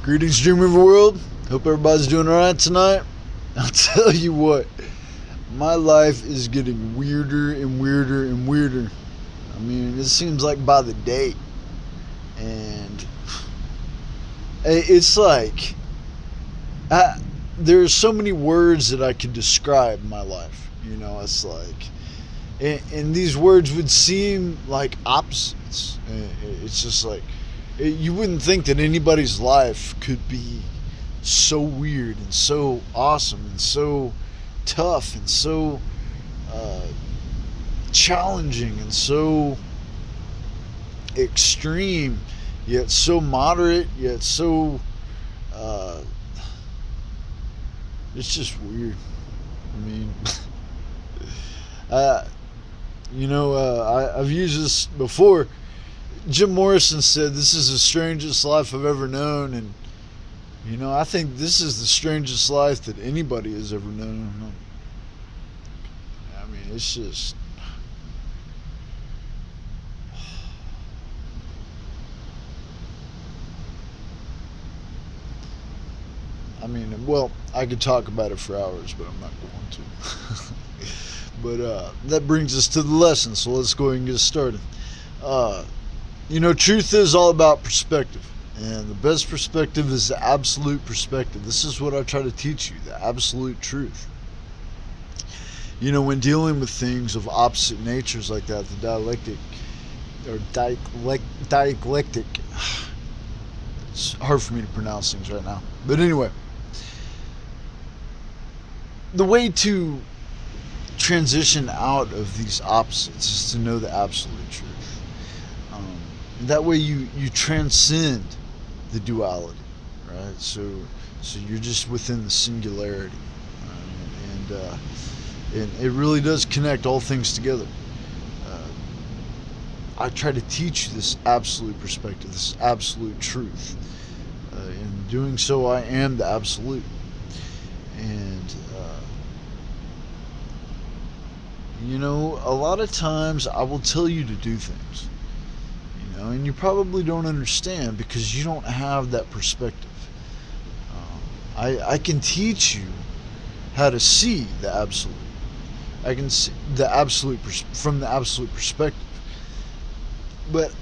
Greetings, Dreamweaver world. Hope everybody's doing alright tonight. I'll tell you what, my life is getting weirder and weirder and weirder. I mean, it seems like by the day. And it's like, there's so many words that I could describe my life. You know, it's like, and these words would seem like opposites. It's just like, you wouldn't think that anybody's life could be so weird and so awesome and so tough and so challenging and so extreme, yet so moderate, yet so it's just weird. I mean, I've used this before. Jim Morrison said, "This is the strangest life I've ever known," and I think this is the strangest life that anybody has ever known. I mean, it's just, I could talk about it for hours, but I'm not going to. But that brings us to the lesson, so let's go ahead and get started. Truth is all about perspective, and the best perspective is the absolute perspective. This is what I try to teach you, the absolute truth. When dealing with things of opposite natures like that, the dialectic, it's hard for me to pronounce things right now. But anyway, the way to transition out of these opposites is to know the absolute truth. That way you transcend the duality, right? So you're just within the singularity, right? And it really does connect all things together. I try to teach you this absolute perspective, this absolute truth. In doing so, I am the absolute. And a lot of times I will tell you to do things, and you probably don't understand because you don't have that perspective. I can teach you how to see the absolute. I can see the absolute from the absolute perspective, but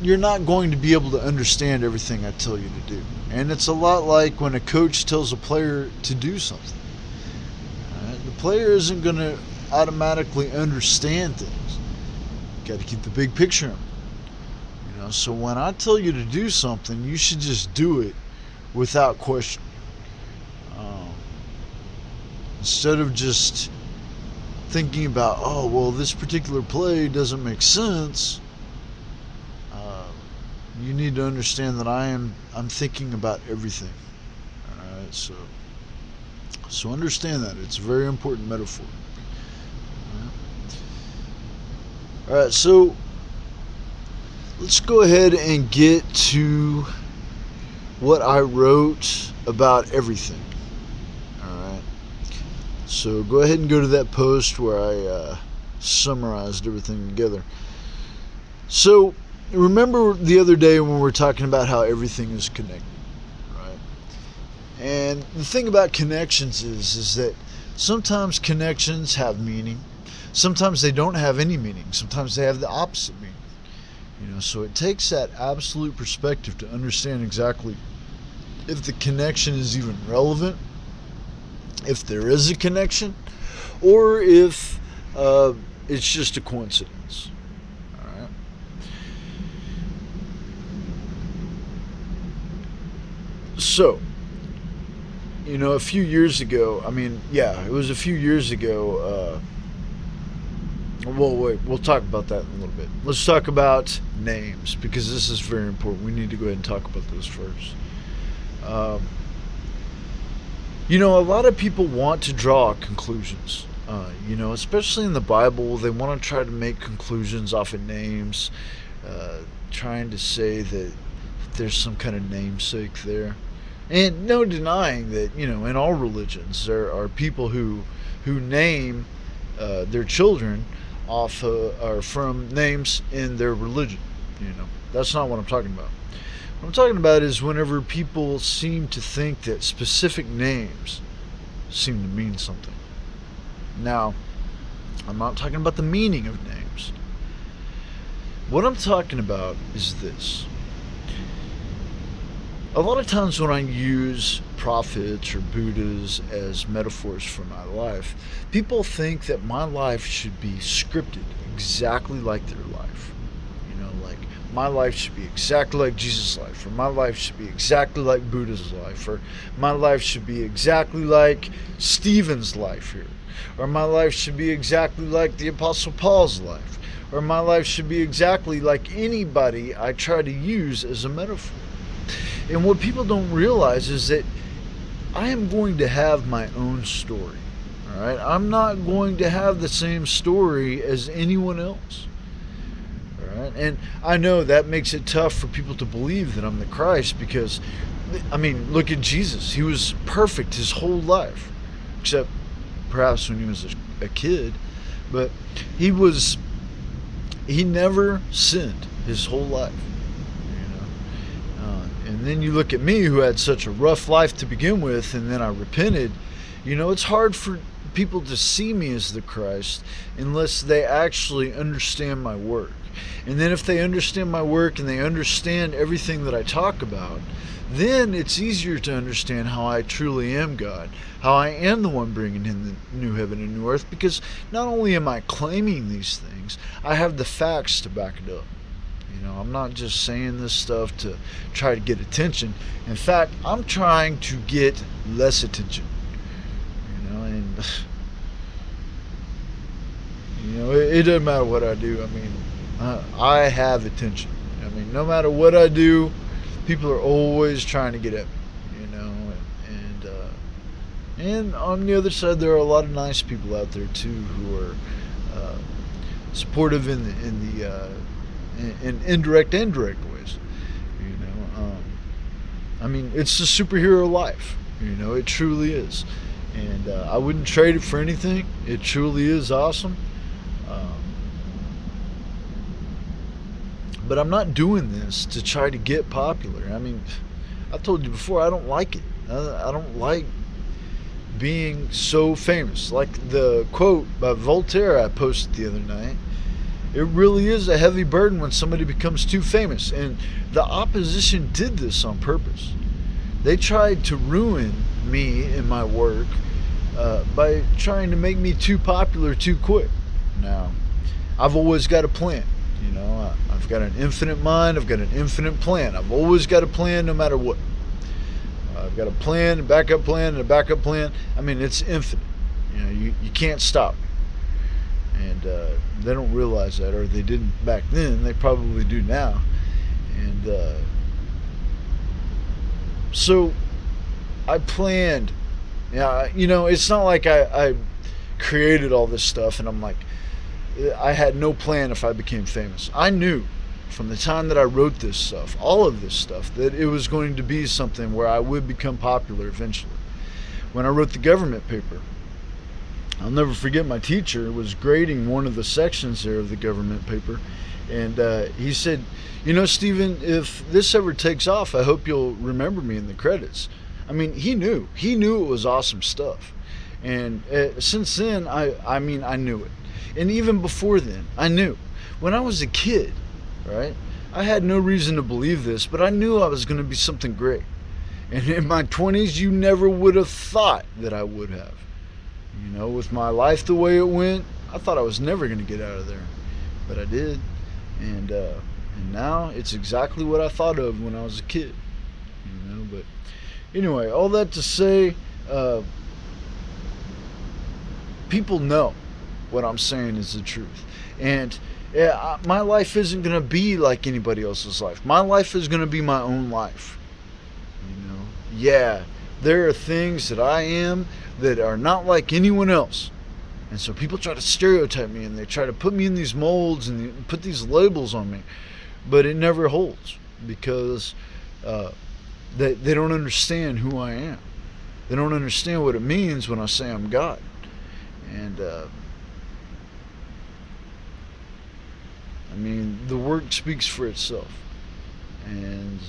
you're not going to be able to understand everything I tell you to do. And it's a lot like when a coach tells a player to do something. Right? The player isn't going to automatically understand things. You got to keep the big picture in mind. So when I tell you to do something, you should just do it without question. Instead of just thinking about, this particular play doesn't make sense, you need to understand that I'm thinking about everything. All right, so understand that. It's a very important metaphor. All right, so let's go ahead and get to what I wrote about everything. Alright. So go ahead and go to that post where I summarized everything together. So remember the other day when we were talking about how everything is connected, right? And the thing about connections is that sometimes connections have meaning. Sometimes they don't have any meaning. Sometimes they have the opposite meaning. So it takes that absolute perspective to understand exactly if the connection is even relevant, if there is a connection, or if it's just a coincidence. All right. So, a few years ago, it was a few years ago. We'll talk about that in a little bit. Let's talk about names, because this is very important. We need to go ahead and talk about those first. A lot of people want to draw conclusions. Especially in the Bible, they want to try to make conclusions off of names, trying to say that there's some kind of namesake there. And no denying that, in all religions, there are people who name their children or from names in their religion. That's not what I'm talking about. What I'm talking about is whenever people seem to think that specific names seem to mean something. Now, I'm not talking about the meaning of names. What I'm talking about is this. A lot of times when I use prophets or Buddhas as metaphors for my life, people think that my life should be scripted exactly like their life. Like my life should be exactly like Jesus' life, or my life should be exactly like Buddha's life, or my life should be exactly like Stephen's life here, or my life should be exactly like the Apostle Paul's life, or my life should be exactly like anybody I try to use as a metaphor. And what people don't realize is that I am going to have my own story. All right, I'm not going to have the same story as anyone else. All right, and I know that makes it tough for people to believe that I'm the Christ because, I mean, look at Jesus. He was perfect his whole life, except perhaps when he was a kid, but he never sinned his whole life. And then you look at me, who had such a rough life to begin with, and then I repented. It's hard for people to see me as the Christ unless they actually understand my work. And then if they understand my work and they understand everything that I talk about, then it's easier to understand how I truly am God, how I am the one bringing in the new heaven and new earth, because not only am I claiming these things, I have the facts to back it up. I'm not just saying this stuff to try to get attention. In fact, I'm trying to get less attention. And it doesn't matter what I do. I mean, I have attention. I mean, no matter what I do, people are always trying to get at me. And on the other side, there are a lot of nice people out there too who are supportive in indirect and direct ways. I mean, it's the superhero life. It truly is, and I wouldn't trade it for anything. It truly is awesome. But I'm not doing this to try to get popular. I mean, I told you before, I don't like it. I don't like being so famous. Like the quote by Voltaire I posted the other night. It really is a heavy burden when somebody becomes too famous. And the opposition did this on purpose. They tried to ruin me and my work by trying to make me too popular too quick. Now, I've always got a plan. I've got an infinite mind. I've got an infinite plan. I've always got a plan no matter what. I've got a plan, a backup plan, and a backup plan. I mean, it's infinite. You can't stop me. And they don't realize that, or they didn't back then. They probably do now. And so I planned. It's not like I created all this stuff and I'm like, I had no plan if I became famous. I knew from the time that I wrote this stuff, all of this stuff, that it was going to be something where I would become popular eventually. When I wrote the government paper, I'll never forget, my teacher was grading one of the sections there of the government paper, and he said, Stephen, if this ever takes off, I hope you'll remember me in the credits. I mean, he knew it was awesome stuff. And since then, I knew it. And even before then, I knew. When I was a kid, right, I had no reason to believe this, but I knew I was going to be something great. And in my 20s, you never would have thought that I would have. With my life the way it went, I thought I was never going to get out of there. But I did. And now it's exactly what I thought of when I was a kid. But anyway, all that to say, people know what I'm saying is the truth. And my life isn't going to be like anybody else's life. My life is going to be my own life. Yeah, there are things that I am that are not like anyone else. And so people try to stereotype me and they try to put me in these molds and put these labels on me. But it never holds because they don't understand who I am. They don't understand what it means when I say I'm God. And the work speaks for itself. And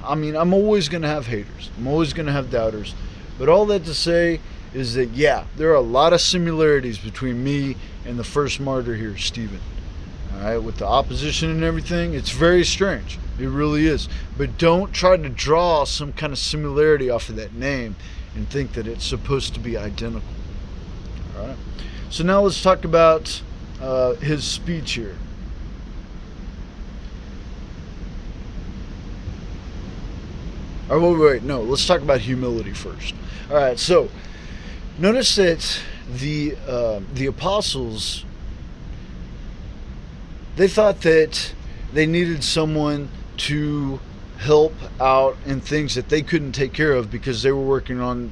I'm always going to have haters. I'm always going to have doubters. But all that to say is that, yeah, there are a lot of similarities between me and the first martyr here, Stephen. All right, with the opposition and everything, it's very strange. It really is. But don't try to draw some kind of similarity off of that name and think that it's supposed to be identical. All right. So now let's talk about his speech here. Oh, wait, no. Let's talk about humility first. All right. So notice that the apostles, they thought that they needed someone to help out in things that they couldn't take care of because they were working on,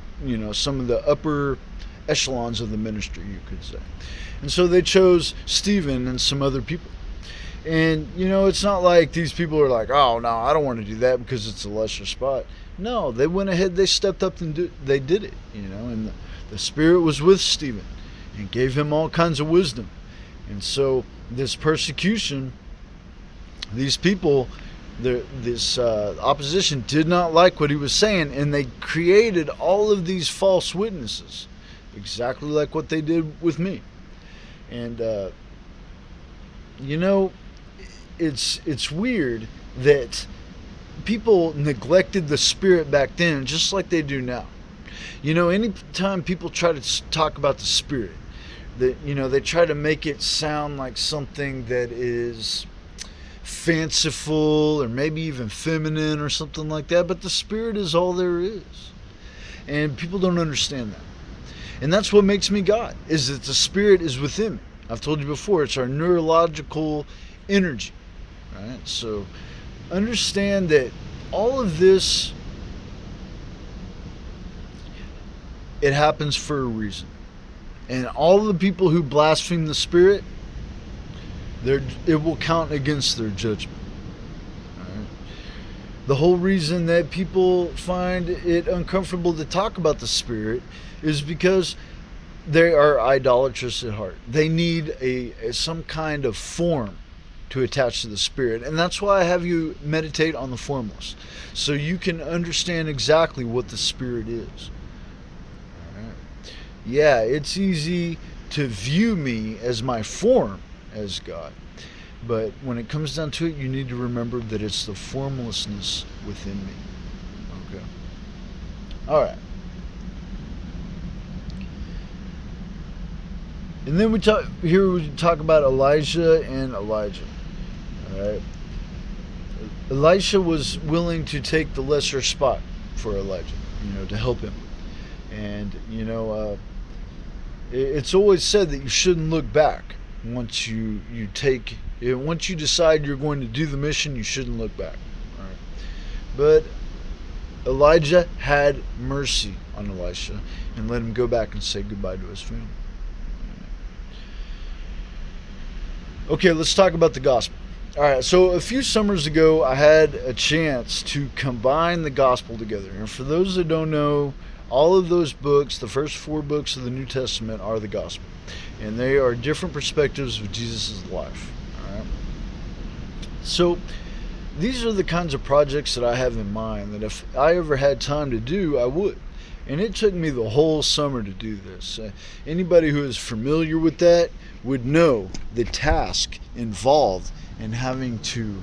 some of the upper echelons of the ministry, you could say. And so they chose Stephen and some other people. And, it's not like these people are like, oh, no, I don't want to do that because it's a lesser spot. No, they went ahead, they stepped up and they did it, and the Spirit was with Stephen and gave him all kinds of wisdom. And so this persecution, these people, this opposition did not like what he was saying, and they created all of these false witnesses, exactly like what they did with me. And, it's weird that people neglected the Spirit back then just like they do now. Anytime people try to talk about the Spirit, that they try to make it sound like something that is fanciful or maybe even feminine or something like that, but the Spirit is all there is, and people don't understand that. And that's what makes me God, is that the Spirit is within me. I've told you before, it's our neurological energy, right? So understand that all of this, it happens for a reason. And all the people who blaspheme the Spirit, it will count against their judgment. All right? The whole reason that people find it uncomfortable to talk about the Spirit is because they are idolatrous at heart. They need some kind of form to attach to the Spirit. And that's why I have you meditate on the formless, so you can understand exactly what the Spirit is. All right. Yeah, it's easy to view me as my form as God. But when it comes down to it, you need to remember that it's the formlessness within me. Okay. All right. And then we talk about Elijah and Elijah. All right. Elisha was willing to take the lesser spot for Elijah, to help him. And it's always said that you shouldn't look back once you decide you're going to do the mission. You shouldn't look back. All right. But Elijah had mercy on Elisha and let him go back and say goodbye to his family. Okay, let's talk about the gospel. All right, so a few summers ago, I had a chance to combine the gospel together. And for those that don't know, all of those books, the first 4 books of the New Testament, are the gospel. And they are different perspectives of Jesus' life. All right. So these are the kinds of projects that I have in mind that if I ever had time to do, I would. And it took me the whole summer to do this. Anybody who is familiar with that would know the task involved in having to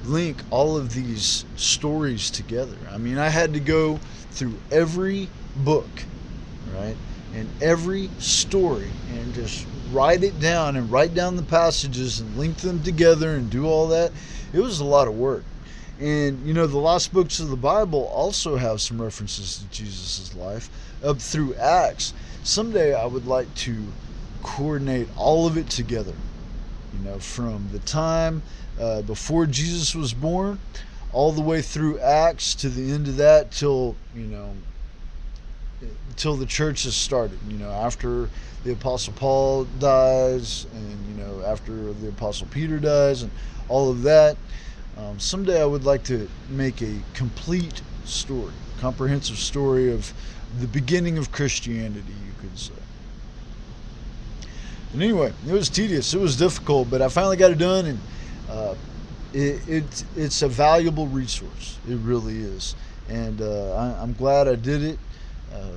link all of these stories together. I mean, I had to go through every book, right, and every story and just write it down and write down the passages and link them together and do all that. It was a lot of work. And, the lost books of the Bible also have some references to Jesus' life up through Acts. Someday I would like to coordinate all of it together, from the time before Jesus was born all the way through Acts to the end of that till the church is started, after the Apostle Paul dies and, after the Apostle Peter dies and all of that. Someday I would like to make a complete story, comprehensive story of the beginning of Christianity, you could say. And anyway, it was tedious, it was difficult, but I finally got it done, and it's a valuable resource. It really is, and I'm glad I did it. Uh,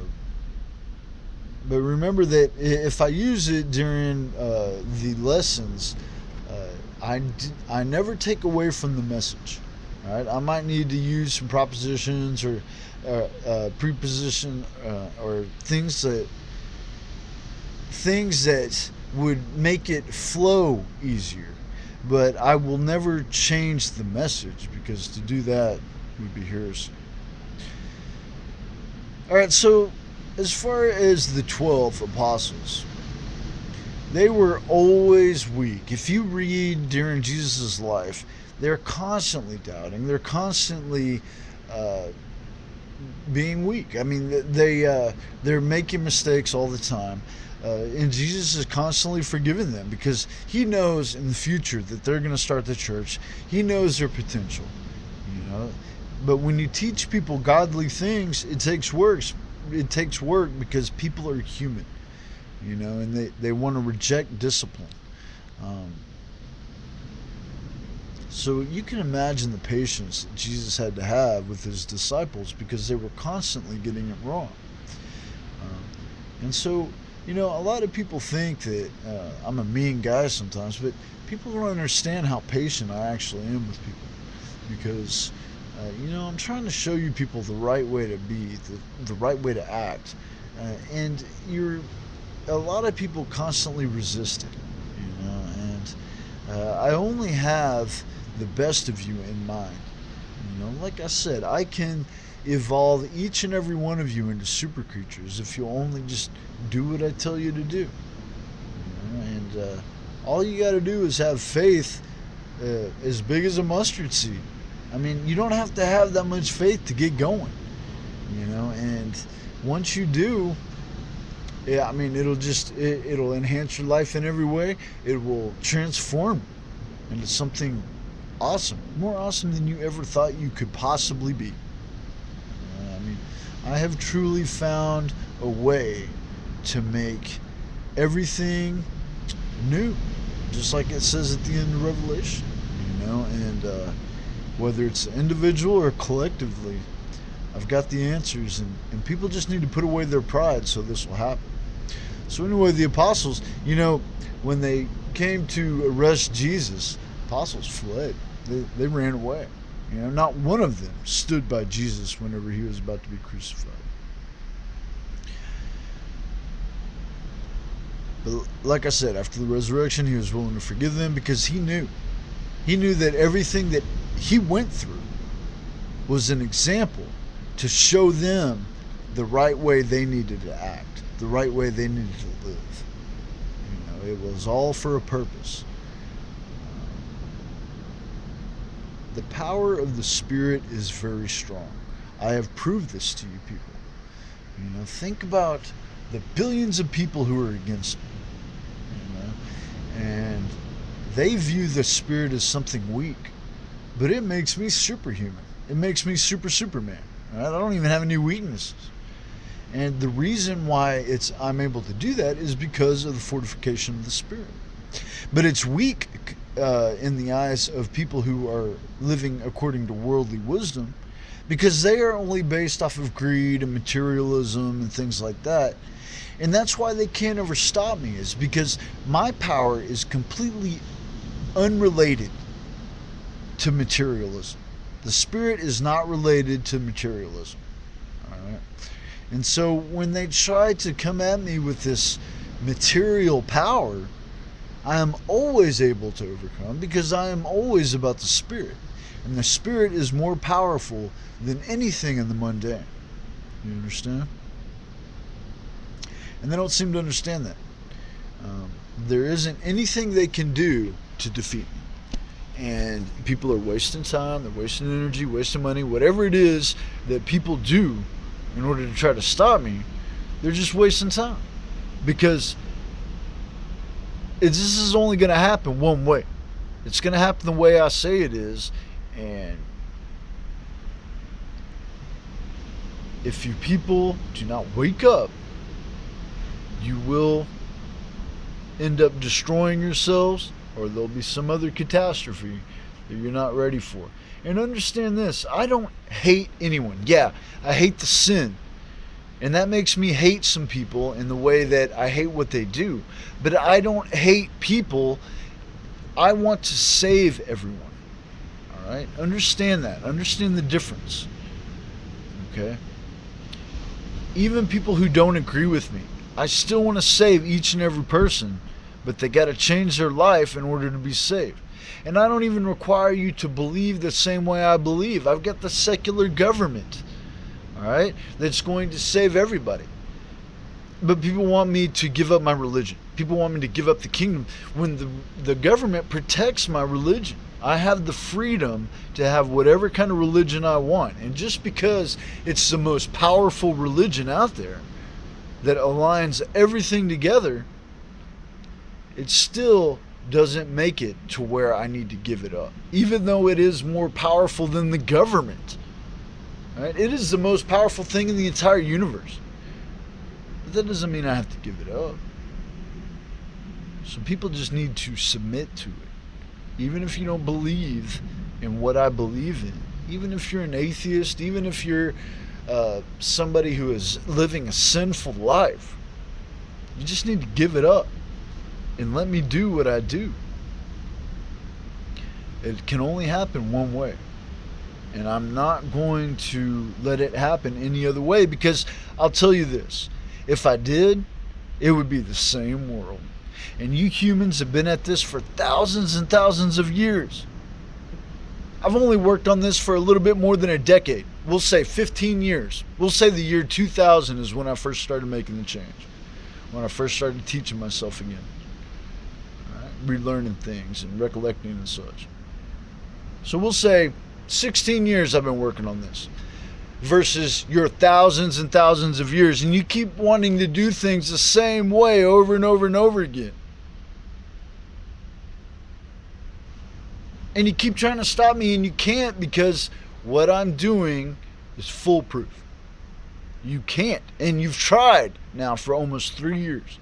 but remember that if I use it during the lessons, I never take away from the message. All right, I might need to use some propositions or preposition or things that would make it flow easier. But I will never change the message, because to do that would be heresy. All right, so as far as the 12 apostles, they were always weak. If you read during Jesus' life, they're constantly doubting. They're constantly uh, being weak. I mean, they're making mistakes all the time, and Jesus is constantly forgiving them because He knows in the future that they're going to start the church. He knows their potential, you know. But when you teach people godly things, it takes work. It takes work because people are human, you know, and they want to reject discipline. Um, so you can imagine the patience that Jesus had to have with His disciples because they were constantly getting it wrong. Um, and so, you know, a lot of people think that I'm a mean guy sometimes, but people don't understand how patient I actually am with people because, you know, I'm trying to show you people the right way to be, the right way to act. And a lot of people constantly resist it, you know, and I only have the best of you in mind. You know, like I said, I can evolve each and every one of you into super creatures if you only just do what I tell you to do. You know? And all you got to do is have faith as big as a mustard seed. I mean, you don't have to have that much faith to get going. You know, and once you do, yeah, I mean, it'll enhance your life in every way. It will transform into something awesome, more awesome than you ever thought you could possibly be. I mean, I have truly found a way to make everything new, just like it says at the end of Revelation, you know, and whether it's individual or collectively, I've got the answers, and people just need to put away their pride so this will happen. So anyway, the apostles, you know, when they came to arrest Jesus, apostles fled. They ran away. You know, not one of them stood by Jesus whenever He was about to be crucified. But like I said, after the resurrection, He was willing to forgive them because He knew. He knew that everything that He went through was an example to show them the right way they needed to act, the right way they needed to live. You know, it was all for a purpose. The power of the Spirit is very strong. I have proved this to you people. You know, think about the billions of people who are against me. You know, and they view the Spirit as something weak, but it makes me superhuman. It makes me Superman. Right? I don't even have any weaknesses. And the reason why I'm able to do that is because of the fortification of the Spirit. But it's weak in the eyes of people who are living according to worldly wisdom, because they are only based off of greed and materialism and things like that. And that's why they can't ever stop me, is because my power is completely unrelated to materialism. The Spirit is not related to materialism. All right? And so when they try to come at me with this material power, I am always able to overcome because I am always about the Spirit. And the Spirit is more powerful than anything in the mundane. You understand? And they don't seem to understand that. There isn't anything they can do to defeat me. And people are wasting time, they're wasting energy, wasting money, whatever it is that people do in order to try to stop me, they're just wasting time. Because this is only going to happen one way. It's going to happen the way I say it is. And if you people do not wake up, you will end up destroying yourselves, or there'll be some other catastrophe that you're not ready for. And understand this, I don't hate anyone. Yeah, I hate the sin. And that makes me hate some people in the way that I hate what they do. But I don't hate people. I want to save everyone. All right? Understand that. Understand the difference. Okay? Even people who don't agree with me, I still want to save each and every person, but they got to change their life in order to be saved. And I don't even require you to believe the same way I believe. I've got the secular government, all right, that's going to save everybody. But people want me to give up my religion. People want me to give up the kingdom when the government protects my religion. I have the freedom to have whatever kind of religion I want. And just because it's the most powerful religion out there that aligns everything together, it still doesn't make it to where I need to give it up. Even though it is more powerful than the government. Right? It is the most powerful thing in the entire universe. But that doesn't mean I have to give it up. So people just need to submit to it. Even if you don't believe in what I believe in. Even if you're an atheist. Even if you're somebody who is living a sinful life. You just need to give it up. And let me do what I do. It can only happen one way. And I'm not going to let it happen any other way, because I'll tell you this. If I did, it would be the same world. And you humans have been at this for thousands and thousands of years. I've only worked on this for a little bit more than a decade. We'll say 15 years. We'll say the year 2000 is when I first started making the change. When I first started teaching myself again. Relearning things and recollecting and such. So we'll say 16 years I've been working on this versus your thousands and thousands of years, and you keep wanting to do things the same way over and over and over again. And you keep trying to stop me, and you can't, because what I'm doing is foolproof. You can't, and you've tried now for almost 3 years.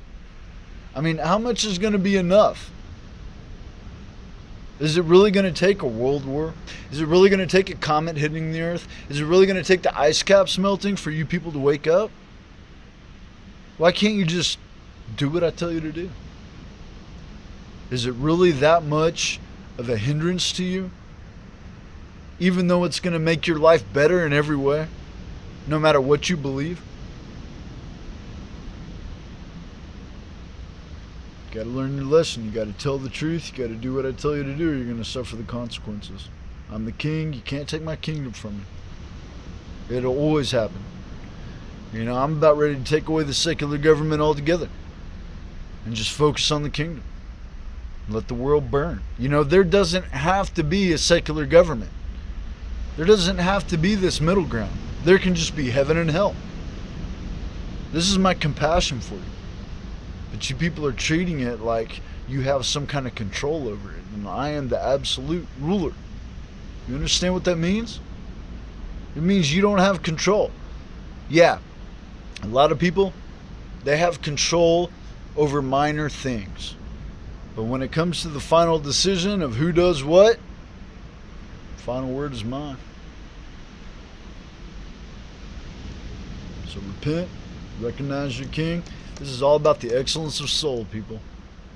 I mean, how much is going to be enough? Is it really going to take a world war? Is it really going to take a comet hitting the earth? Is it really going to take the ice caps melting for you people to wake up? Why can't you just do what I tell you to do? Is it really that much of a hindrance to you? Even though it's going to make your life better in every way, no matter what you believe? You got to learn your lesson. You got to tell the truth. You got to do what I tell you to do, or you're going to suffer the consequences. I'm the king. You can't take my kingdom from me. It'll always happen. You know, I'm about ready to take away the secular government altogether and just focus on the kingdom. Let the world burn. You know, there doesn't have to be a secular government. There doesn't have to be this middle ground. There can just be heaven and hell. This is my compassion for you. But you people are treating it like you have some kind of control over it. And I am the absolute ruler. You understand what that means? It means you don't have control. Yeah, a lot of people, they have control over minor things. But when it comes to the final decision of who does what, the final word is mine. So repent, recognize your king. This is all about the excellence of soul, people.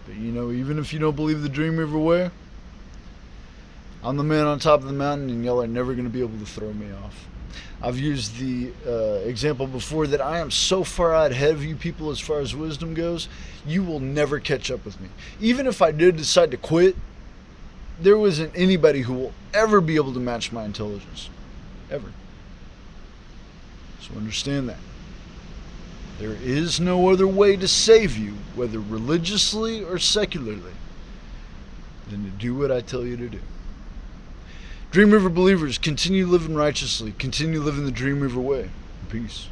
But you know, even if you don't believe the Dreamweaver way, I'm the man on top of the mountain, and y'all are never going to be able to throw me off. I've used the example before that I am so far out ahead of you people as far as wisdom goes, you will never catch up with me. Even if I did decide to quit, there wasn't anybody who will ever be able to match my intelligence. Ever. So understand that. There is no other way to save you, whether religiously or secularly, than to do what I tell you to do. Dreamweaver believers, continue living righteously. Continue living the Dreamweaver way. Peace.